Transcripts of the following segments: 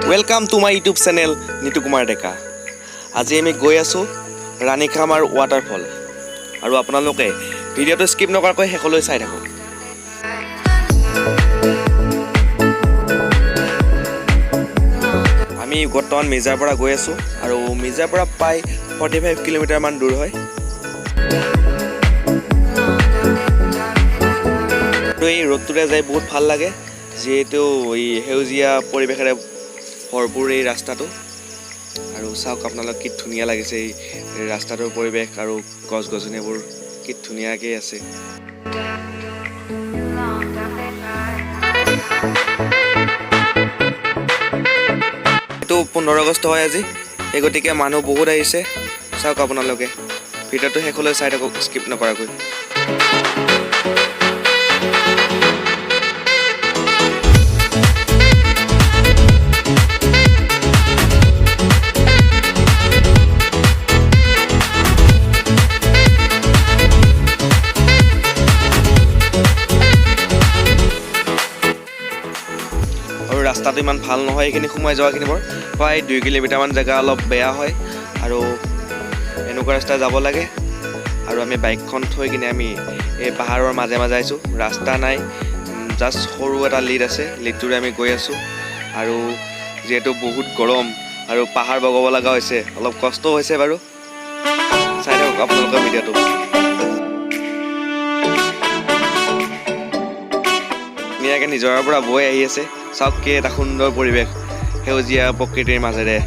Welcome to my YouTube channel Nitu Kumar Deka. আজি আমি গৈ আছো Ranikhamar waterfall. আৰু আপোনালোকে ভিডিওটো স্কিপ নকৰাকৈ শেষলৈ চাই থাকক। আমি বৰ্তমান মিজাৰ পৰা গৈ আছো আৰু মিজাৰ পৰা প্ৰায় 45 কিলোমিটাৰ মান দূৰ হয়। এই ৰ'দটোৰে যাই বহুত ভাল লাগে যেহেতু এই হেউজিয়া পৰিবেশেৰে ভৰপূৰ এই ৰাস্তাটো আৰু চাওক আপোনালোক কি ধুনীয়া লাগিছে এই ৰাস্তাটোৰ পৰিবেশ আৰু গছ-গছনিবোৰ কি ধুনীয়াকৈ আছে। এইটো 15 আগষ্ট হয় আজি, এই গতিকে মানুহ বহুত আহিছে। চাওক আপোনালোকে ভিডিওটো শেষলৈ চাই থাকক স্কিপ নকৰাকৈ। ৰাস্তাটো ইমান ভাল নহয়, এইখিনি সোমাই যোৱাখিনিবোৰ প্ৰায় 2 কিলোমিটাৰ মান জায়গা অলপ বেয়া হয় আৰু এনেকুৱা ৰাস্তা যাব লাগে। আৰু আমি বাইকখন থৈ কিনে আমি এই পাহাৰৰ মাজে মাজে আইছোঁ, ৰাস্তা নাই, জাষ্ট সৰু এটা লিড আছে, লিডটোৰে আমি গৈ আছোঁ। আৰু যিহেতু বহুত গৰম আৰু পাহাৰ বগাব লগা হৈছে, অলপ কষ্ট হৈছে বাৰু, চাই থাকক আপোনালোকৰ ভিডিঅ'টো। ধুনীয়াকৈ নিজৰাৰ পৰা বৈ আহি আছে, চাওক কি এটা সুন্দৰ পৰিৱেশ সেউজীয়া প্ৰকৃতিৰ মাজেৰে।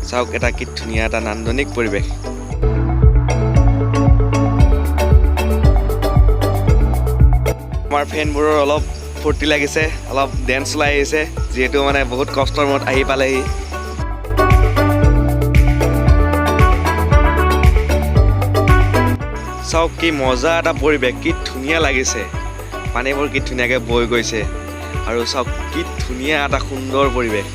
চাওক এটা কি ধুনীয়া এটা নান্দনিক পৰিৱেশ। আমাৰ ফ্ৰেণ্ডবোৰৰ অলপ ফূৰ্তি লাগিছে, অলপ ডেন্স ওলাই আহিছে যিহেতু মানে বহুত কষ্টৰ মূৰত আহি পালেহি। চাওক কি মজা এটা পৰিৱেশ, কি ধুনীয়া লাগিছে, পানীবোৰ কি ধুনীয়াকৈ বৈ গৈছে আৰু চাওক কি ধুনীয়া এটা সুন্দৰ পৰিৱেশ।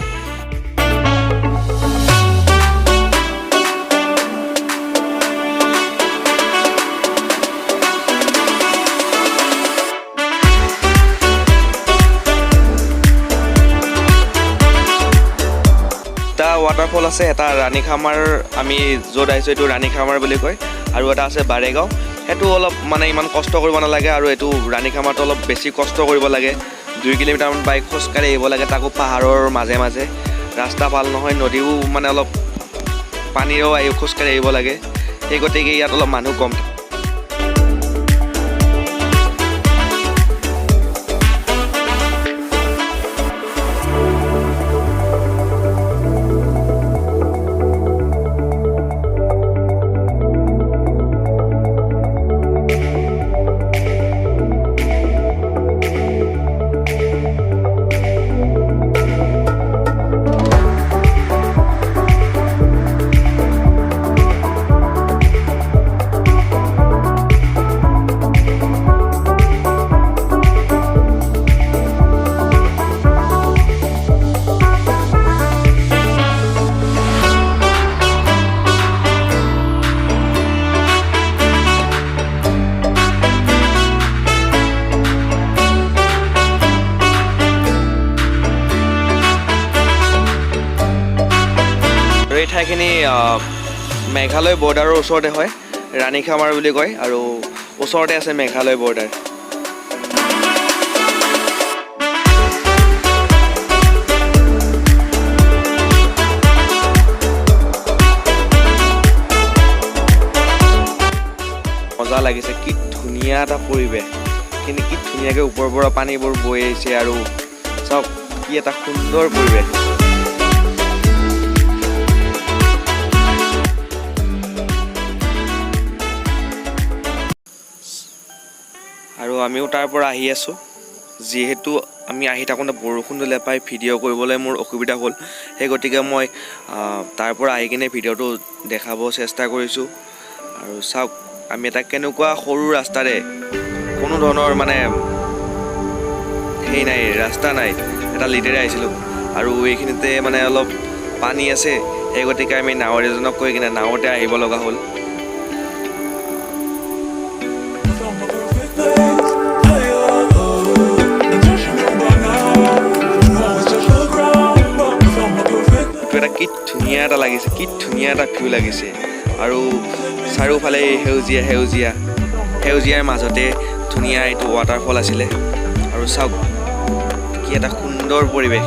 এটা ৱাটাৰফল আছে, এটা ৰাণীখামাৰ, আমি য'ত আহিছোঁ এইটো ৰাণীখামাৰ বুলি কয়, আৰু এটা আছে বাৰেগাঁও। সেইটো অলপ মানে ইমান কষ্ট কৰিব নালাগে, আৰু এইটো ৰাণীখামাৰটো অলপ বেছি কষ্ট কৰিব লাগে। 2 কিলোমিটাৰমান বাইক খোজকাঢ়ি আহিব লাগে, তাকো পাহাৰৰ মাজে মাজে, ৰাস্তা ভাল নহয়, নদীও মানে অলপ পানীৰেও খোজকাঢ়ি আহিব লাগে, সেই গতিকে ইয়াত অলপ মানুহ কম। এই ঠাইখিনি মেঘালয় বৰ্ডাৰৰ ওচৰতে হয়, ৰাণীখামাৰ বুলি কয়, আৰু ওচৰতে আছে মেঘালয় বৰ্ডাৰ। মজা লাগিছে, কি ধুনীয়া এটা পৰিৱেশ, কিন্তু কি ধুনীয়াকৈ ওপৰৰ পৰা পানীবোৰ বৈ আহিছে, আৰু চাওক কি এটা সুন্দৰ পৰিৱেশ। আৰু আমিও তাৰ পৰা আহি আছোঁ, যিহেতু আমি আহি থাকোঁতে বৰষুণ দিলে পাই ভিডিঅ' কৰিবলৈ মোৰ অসুবিধা হ'ল, সেই গতিকে মই তাৰ পৰা আহি কিনে ভিডিঅ'টো দেখাব চেষ্টা কৰিছোঁ। আৰু চাওক আমি এটা কেনেকুৱা সৰু ৰাস্তাৰে, কোনো ধৰণৰ মানে সেই নাই, ৰাস্তা নাই, এটা লিডেৰে আহিছিলোঁ, আৰু এইখিনিতে মানে অলপ পানী আছে, সেই গতিকে আমি নাৱৰ এজনক কৈ কিনে নাৱতে আহিব লগা হ'ল। কি ধুনীয়া এটা লাগিছে, কি ধুনীয়া এটা ভিউ লাগিছে। আৰু চাৰিওফালে সেউজীয়া সেউজীয়া সেউজীয়াৰ মাজতে ধুনীয়া এইটো ৱাটাৰফল আছিলে। আৰু চাওক কি এটা সুন্দৰ পৰিৱেশ।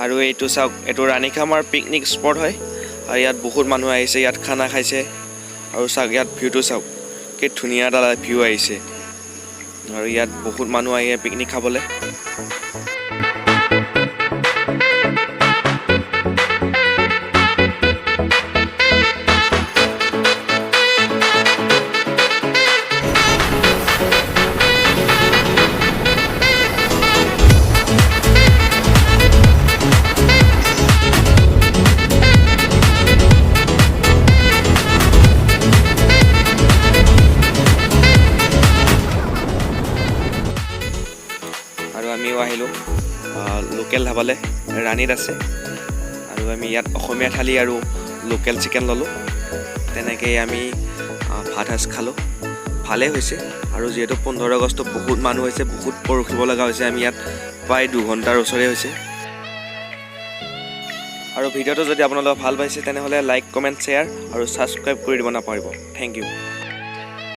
আৰু এইটো চাওক, এইটো ৰাণীখামাৰ পিকনিক স্পট হয়। আৰু ইয়াত বহুত মানুহ আহিছে, ইয়াত খানা খাইছে। আৰু চাওক ইয়াত ভিউটো চাওক, কি ধুনীয়া এটা ভিউ আহিছে। আৰু ইয়াত বহুত মানুহ আহে পিকনিক খাবলৈ। আৰু আমিও আহিলোঁ লোকেল ধাবালৈ, ৰাণীত আছে। আৰু আমি ইয়াত অসমীয়া থালি আৰু লোকেল চিকেন ল'লোঁ। তেনেকৈ আমি ভাত সাজ খালোঁ, ভালেই হৈছে। আৰু যিহেতু 15 আগষ্ট বহুত মানুহ হৈছে, বহুত ৰখিব লগা হৈছে। আমি ইয়াত প্ৰায় 2 ঘণ্টাৰ ওচৰে হৈছে। আৰু ভিডিঅ'টো যদি আপোনালোকে ভাল পাইছে তেনেহ'লে লাইক, কমেণ্ট, শ্বেয়াৰ আৰু ছাবস্ক্ৰাইব কৰি দিব নাপাহৰিব। Thank U.